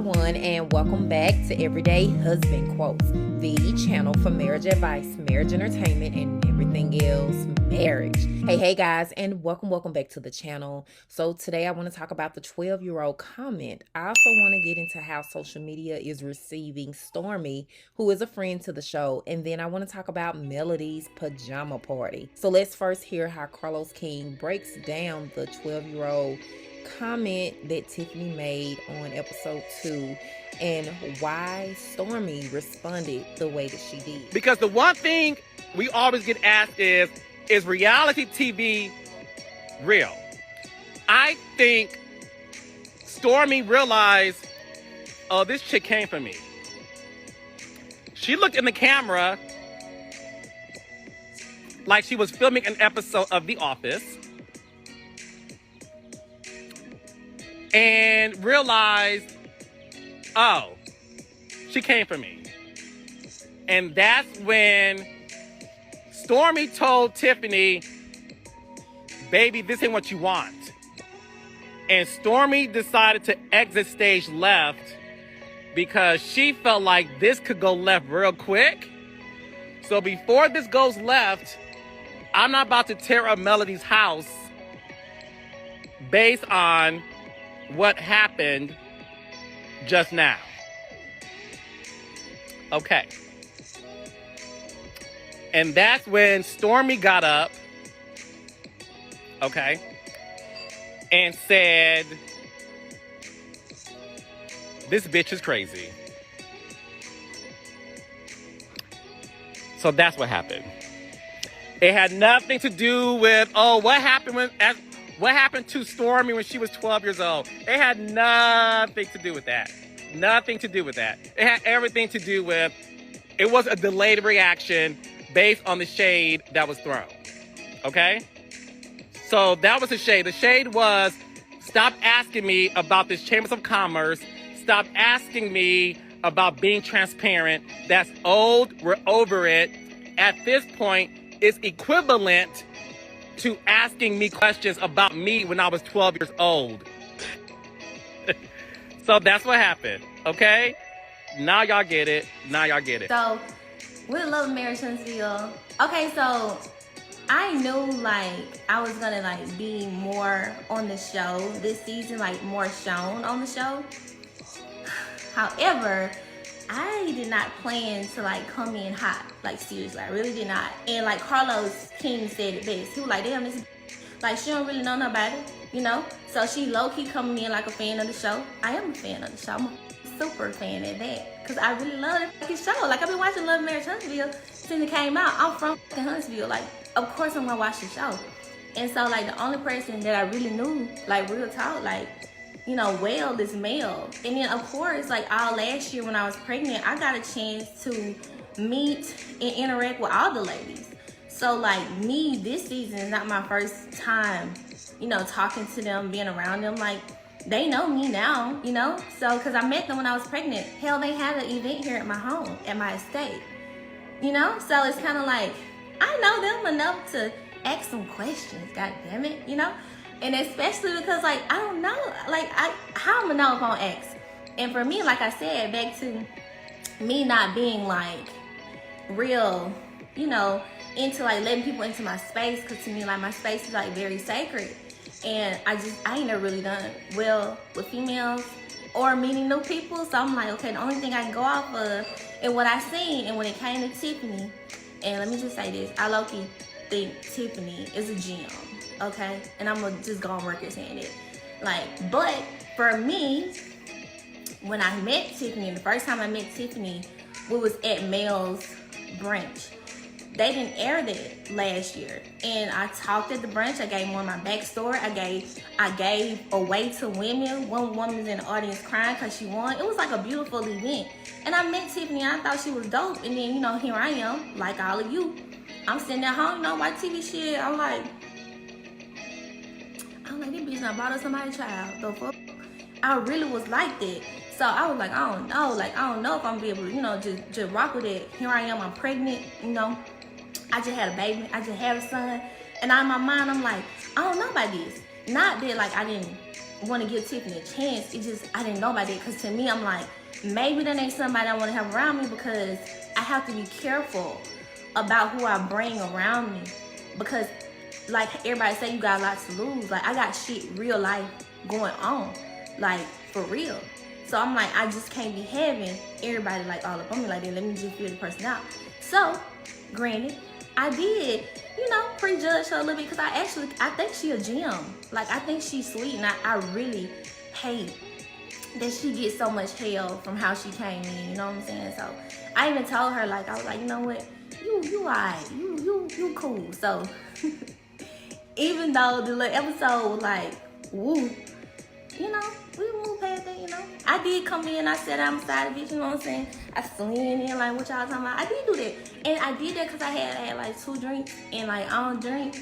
everyone, and welcome back to Everyday Husband Quotes, the channel for marriage advice, marriage entertainment, and everything else marriage. Hey guys, and welcome back to the channel. So today I want to talk about the 12-year-old comment. I also want to get into how social media is receiving Stormi, who is a friend to the show, and then I want to talk about Melody's pajama party. So let's first hear how Carlos King breaks down the 12-year-old comment that Tiffany made on episode 2 and why Stormi responded the way that she did. Because the one thing we always get asked is reality TV real? I think Stormi realized, oh, this chick came for me. She looked in the camera like she was filming an episode of The Office and realized, oh, she came for me. And that's when Stormi told Tiffany, baby, this ain't what you want. And Stormi decided to exit stage left because she felt like this could go left real quick. So before this goes left, I'm not about to tear up Melody's house based on what happened just now. Okay. And that's when Stormi got up, okay, and said, this bitch is crazy. So that's what happened. It had nothing to do with, oh, what happened to Stormi when she was 12 years old? It had nothing to do with that. Nothing to do with that. It had everything to do with, it was a delayed reaction based on the shade that was thrown. Okay? So that was the shade. The shade was, stop asking me about this Chambers of Commerce. Stop asking me about being transparent. That's old. We're over it. At this point, it's equivalent to asking me questions about me when I was 12 years old. So that's what happened, okay? Now y'all get it. So, with Love Marriage Huntsville, okay, so I knew like I was gonna like be more on the show this season, like more shown on the show. However, I did not plan to like come in hot, like seriously, I really did not. And like Carlos King said it best. He was like, damn, this like she don't really know nobody, you know? So she low-key coming in like a fan of the show. I am a fan of the show. I'm a super fan at that. Cause I really love that fucking show. Like I've been watching Love Marriage Huntsville since it came out. I'm from Huntsville. Like, of course I'm gonna watch the show. And so like the only person that I really knew, like real talk, like, you know, well is Mel. And then of course, like all last year when I was pregnant, I got a chance to meet and interact with all the ladies. So like me, this season is not my first time, you know, talking to them, being around them. Like they know me now, you know? So, cause I met them when I was pregnant. Hell, they had an event here at my home, at my estate, you know? So it's kind of like, I know them enough to ask some questions, god damn it, you know? And especially because like, I don't know, like how I'm gonna know if I'm gonna ask? And for me, like I said, back to me not being like real, you know, into like letting people into my space. Cause to me, like my space is like very sacred. And I ain't never really done well with females or meeting new people. So I'm like, okay, the only thing I can go off of is what I seen. And when it came to Tiffany, and let me just say this, I low-key think Tiffany is a gem. Okay, and I'm gonna just go on record saying it. Like, but for me, when I met Tiffany, the first time I met Tiffany, we was at Mel's brunch. They didn't air that last year, and I talked at the brunch. I gave more of my backstory. I gave away to women. One woman was in the audience crying because she won. It was like a beautiful event, and I met Tiffany. And I thought she was dope, and then you know here I am, like all of you. I'm sitting at home, you know, watch TV shit. I'm like, this bitch done brought us somebody's child. The fuck? I really was like that. So I was like, I don't know if I'm gonna be able to, you know, just rock with it. Here I am, I'm pregnant, you know. I just had a baby, I just had a son. And in my mind, I'm like, I don't know about this. Not that like I didn't want to give Tiffany a chance. It just, I didn't know about it, because to me, I'm like, maybe that ain't somebody I want to have around me, because I have to be careful about who I bring around me, because like everybody say, you got lots to lose. Like, I got shit real life going on, like for real. So I'm like, I just can't be having everybody like all up on me like that. Let me just feel the person out. So granted, I did, prejudge her a little bit, because I think she a gem. Like, I think she's sweet, and I really hate that she gets so much hell from how she came in, you know what I'm saying? So I even told her, like, I was like, you know what, you alright, you cool. So even though the little episode was like, woo, we moved past that, I did come in, I sat down beside the bitch, you know what I'm saying? I slid in, like, what y'all talking about? I did do that. And I did that because I had like 2 drinks, and like, I don't drink.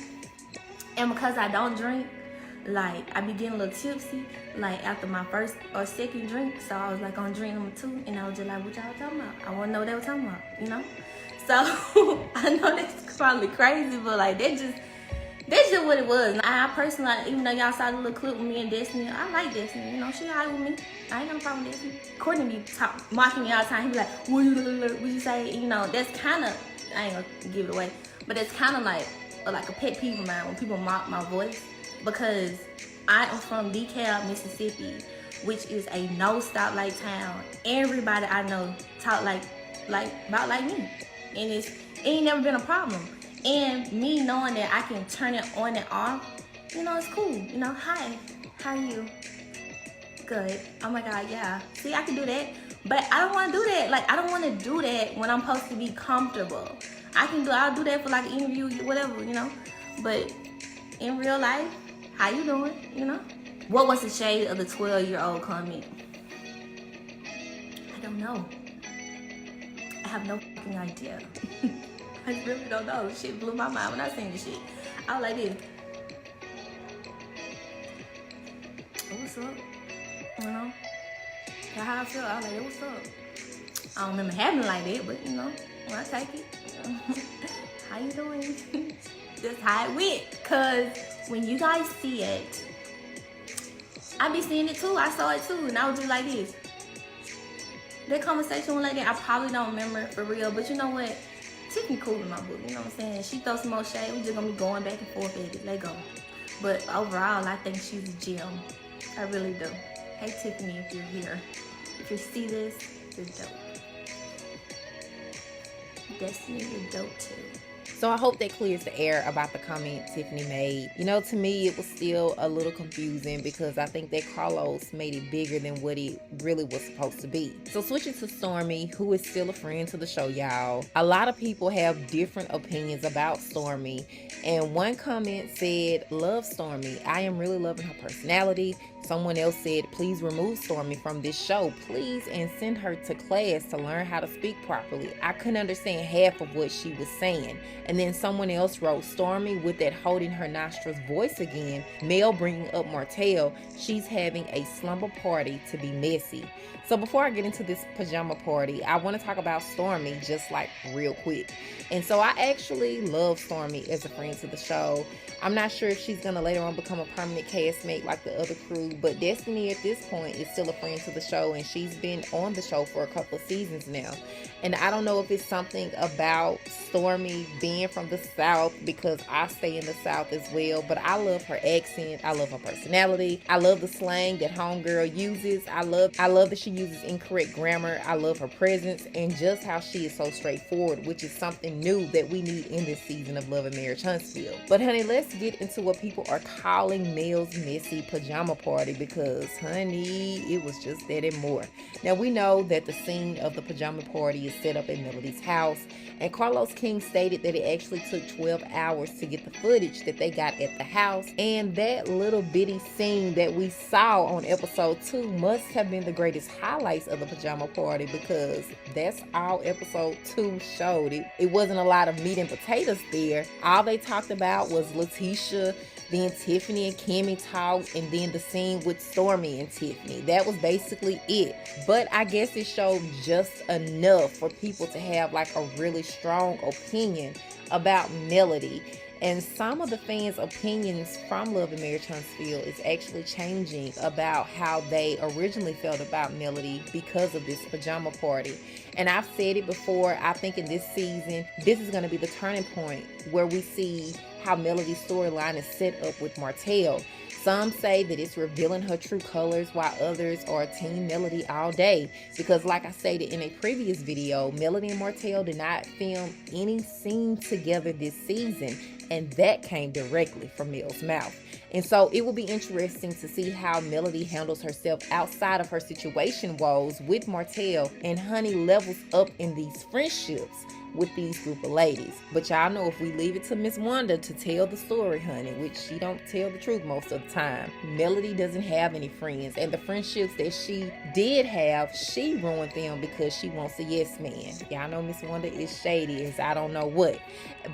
And because I don't drink, like, I be getting a little tipsy, like, after my first or second drink. So I was like, on drink number 2, and I was just like, what y'all talking about? I want to know what they were talking about, So I know that's probably crazy, but like, that's just what it was. I personally, even though y'all saw the little clip with me and Destiny, I like Destiny, she alright with me. I ain't no problem with Destiny. Courtney be mocking me all the time. He be like, what you say? That's kind of, I ain't gonna give it away, but it's kind of like a pet peeve of mine when people mock my voice, because I am from DeKalb, Mississippi, which is a no stoplight town. Everybody I know talk about like me, and it ain't never been a problem. And me knowing that I can turn it on and off, it's cool. Hi, how are you? Good. Oh my God, yeah. See, I can do that, but I don't want to do that. Like, I don't want to do that when I'm supposed to be comfortable. I'll do that for like an interview, whatever, But in real life, how you doing? What was the shade of the 12-year-old comment? I don't know. I have no fucking idea. I really don't know. Shit blew my mind when I seen this shit. I was like this. What's up? That's how I feel. I was like, what's up? I don't remember having it like that, but when I take it, how you doing? That's how it went. Cause when you guys see it, I be seeing it too. I saw it too, and I was just like this. That conversation went like that. I probably don't remember it for real, but you know what? Tiffany cool in my book, you know what I'm saying? She throws some more shade. We just gonna be going back and forth at it. Let go. But overall, I think she's a gem. I really do. Hey Tiffany, if you're here, if you see this, you're dope. Destiny, you're dope too. So I hope that clears the air about the comment Tiffany made. To me, it was still a little confusing, because I think that Carlos made it bigger than what it really was supposed to be. So switching to Stormi, who is still a friend to the show, y'all. A lot of people have different opinions about Stormi, and one comment said, love Stormi. I am really loving her personality. Someone else said, please remove Stormi from this show, please, and send her to class to learn how to speak properly. I couldn't understand half of what she was saying. And then someone else wrote, Stormi with that holding her nostrils voice again. Mel bringing up Martell. She's having a slumber party to be messy. So before I get into this pajama party, I want to talk about Stormi just like real quick. And so I actually love Stormi as a friend to the show. I'm not sure if she's going to later on become a permanent castmate like the other crew, but Destiny at this point is still a friend to the show, and she's been on the show for a couple of seasons now. And I don't know if it's something about Stormi being from the South, because I stay in the South as well, but I love her accent. I love her personality. I love the slang that homegirl uses. I love that she uses incorrect grammar. I love her presence and just how she is so straightforward, which is something new that we need in this season of Love and Marriage Huntsville. But honey, let's get into what people are calling Mel's messy pajama party, because honey, it was just that and more. Now we know that the scene of the pajama party is set up at Melody's house, and Carlos King stated that it actually took 12 hours to get the footage that they got at the house, and that little bitty scene that we saw on episode 2 must have been the greatest highlights of the pajama party, because that's all episode 2 showed. It wasn't a lot of meat and potatoes there. All they talked about was Letitia, then Tiffany and Kimmy talked, and then the scene with Stormi and Tiffany. That was basically it. But I guess it showed just enough for people to have like a really strong opinion about Melody. And some of the fans' opinions from Love and Marriage Huntsville is actually changing about how they originally felt about Melody because of this pajama party. And I've said it before, I think in this season, this is going to be the turning point where we see how Melody's storyline is set up with Martell. Some say that it's revealing her true colors, while others are Team Melody all day. Because like I stated in a previous video, Melody and Martell did not film any scene together this season. And that came directly from Mel's mouth. And so it will be interesting to see how Melody handles herself outside of her situation woes with Martell, and honey levels up in these friendships with these group of ladies. But y'all know if we leave it to Miss Wanda to tell the story, honey, which she don't tell the truth most of the time, Melody doesn't have any friends, and the friendships that she did have, she ruined them because she wants a yes man. Y'all know Miss Wanda is shady as I don't know what.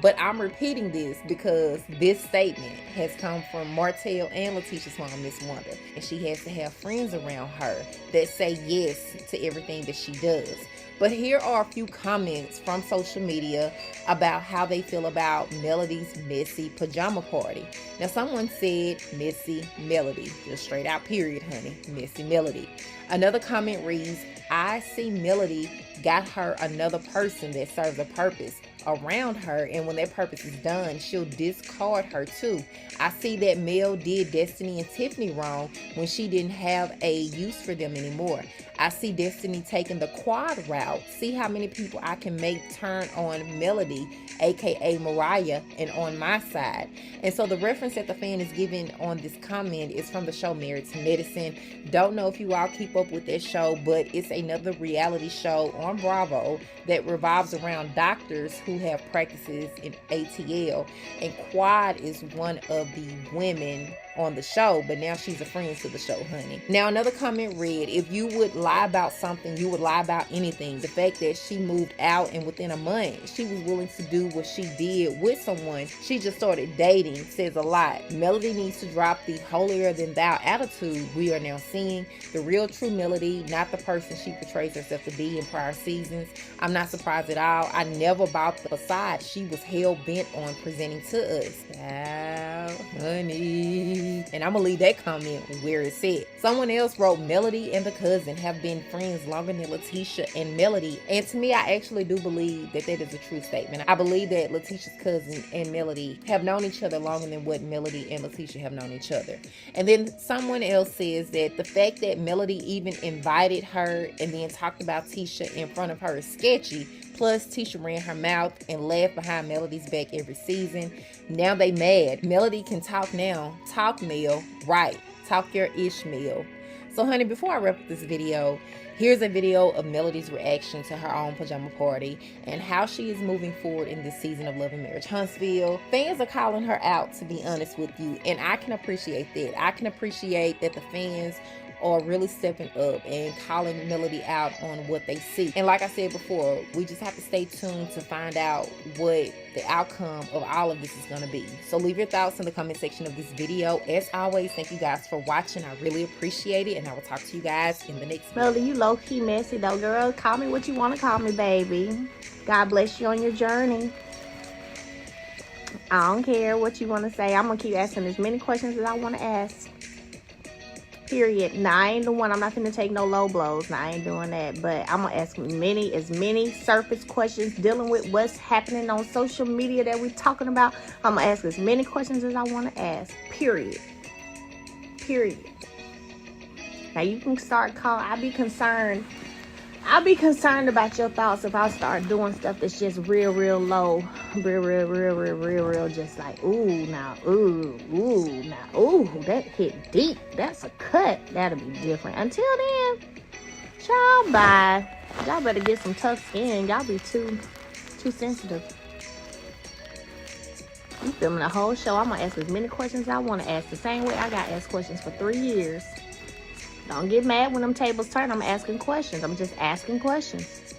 But I'm repeating this because this statement has come from Martell and Letitia's mom, Miss Wanda, and she has to have friends around her that say yes to everything that she does. But here are a few comments from social media about how they feel about Melody's messy pajama party. Now, someone said messy Melody, just straight out period, honey, messy Melody. Another comment reads, I see Melody got her another person that serves a purpose around her, and when that purpose is done, she'll discard her too. I see that Mel did Destiny and Tiffany wrong when she didn't have a use for them anymore. I see Destiny taking the quad route. See how many people I can make turn on Melody, aka Mariah, and on my side. And so the reference that the fan is giving on this comment is from the show Married to Medicine. Don't know if you all keep up with that show, but it's another reality show on Bravo that revolves around doctors who have practices in ATL, and Quad is one of the women on the show, but now she's a friend to the show, honey. Now, another comment read, if you would lie about something, you would lie about anything. The fact that she moved out and within a month, she was willing to do what she did with someone she just started dating says a lot. Melody needs to drop the holier than thou attitude we are now seeing. The real true Melody, not the person she portrays herself to be in prior seasons. I'm not surprised at all. I never bought the facade she was hell-bent on presenting to us. Oh, honey. And I'm gonna leave that comment where it's at. Someone else wrote, Melody and the cousin have been friends longer than Letitia and Melody. And to me, I actually do believe that that is a true statement. I believe that Letitia's cousin and Melody have known each other longer than what Melody and Letitia have known each other. And then someone else says that the fact that Melody even invited her and then talked about Tisha in front of her is sketchy. Plus, Tisha ran her mouth and laughed behind Melody's back every season. Now they mad. Melody can talk now. Talk, Mel. Right. Talk your Ishmael. So, honey, before I wrap up this video, here's a video of Melody's reaction to her own pajama party and how she is moving forward in this season of Love and Marriage Huntsville. Fans are calling her out, to be honest with you, and I can appreciate that. I can appreciate that the fans are really stepping up and calling Melody out on what they see. And like I said before, we just have to stay tuned to find out what the outcome of all of this is going to be. So leave your thoughts in the comment section of this video. As always, thank you guys for watching. I really appreciate it, and I will talk to you guys in the next video. Melody, you low-key messy though, girl. Call me what you want to call me, baby. God bless you on your journey. I don't care what you want to say. I'm going to keep asking as many questions as I want to ask. Period. Now, I ain't the one. I'm not going to take no low blows. Now, I ain't doing that. But I'm going to ask as many surface questions dealing with what's happening on social media that we're talking about. I'm going to ask as many questions as I want to ask. Period. Period. Now, you can start calling. I'll be concerned about your thoughts if I start doing stuff that's just real low. Real, just like, ooh, now, that hit deep. That's a cut. That'll be different. Until then, y'all, bye. Y'all better get some tough skin. Y'all be too sensitive. You filming the whole show. I'm going to ask as many questions as I want to ask. The same way I got asked questions for 3 years. Don't get mad when them tables turn. I'm asking questions. I'm just asking questions.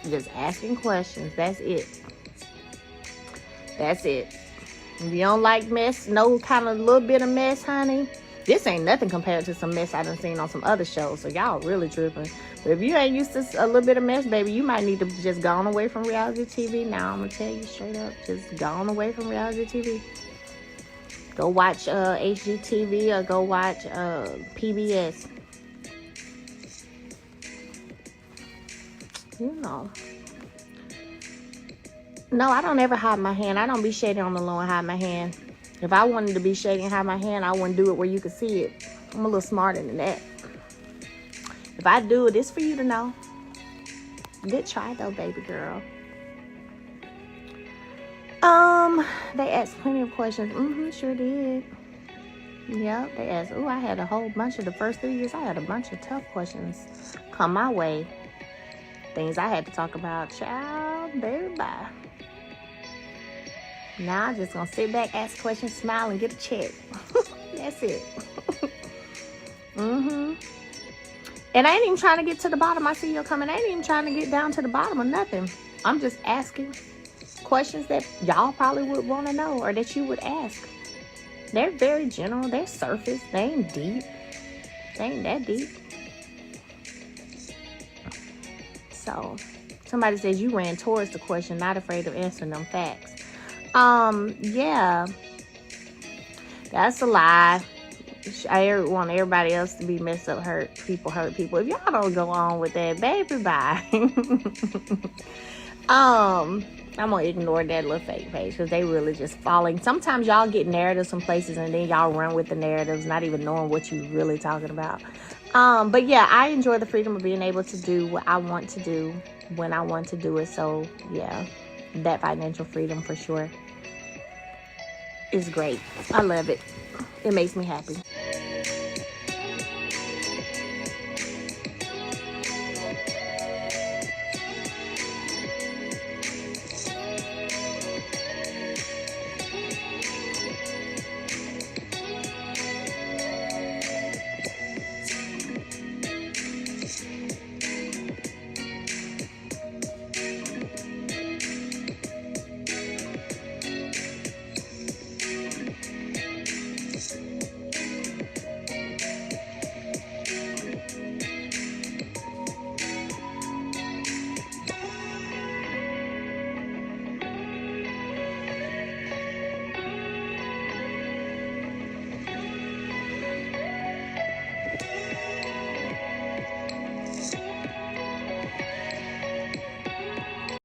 Just asking questions. That's it. That's it. If you don't like mess, no kind of little bit of mess, honey, this ain't nothing compared to some mess I done seen on some other shows. So y'all really tripping. But if you ain't used to a little bit of mess, baby, you might need to just go on away from reality TV. Now I'm going to tell you straight up. Just go on away from reality TV. Go watch HGTV or go watch PBS. You know. No, I don't ever hide my hand. I don't be shady on the low and hide my hand. If I wanted to be shady and hide my hand, I wouldn't do it where you could see it. I'm a little smarter than that. If I do it, it's for you to know. Good try though, baby girl. They asked plenty of questions. Sure did. Yep, they asked. I had a whole bunch of the first 3 years. I had a bunch of tough questions come my way. Things I had to talk about. Child, baby, bye. Now I'm just gonna sit back, ask questions, smile, and get a check. That's it. And I ain't even trying to get to the bottom. I see you coming. I ain't even trying to get down to the bottom of nothing. I'm just asking questions that y'all probably would want to know or that you would ask. They're very general. They're surface. They ain't deep. They ain't that deep. So, somebody says you ran towards the question, not afraid of answering them facts. Yeah. That's a lie. I want everybody else to be messed up, hurt people. If y'all don't go on with that, baby, bye. I'm gonna ignore that little fake page because they really just falling. Sometimes y'all get narratives from places and then y'all run with the narratives, not even knowing what you're really talking about. But yeah, I enjoy the freedom of being able to do what I want to do when I want to do it. So yeah, that financial freedom for sure is great. I love it. It makes me happy.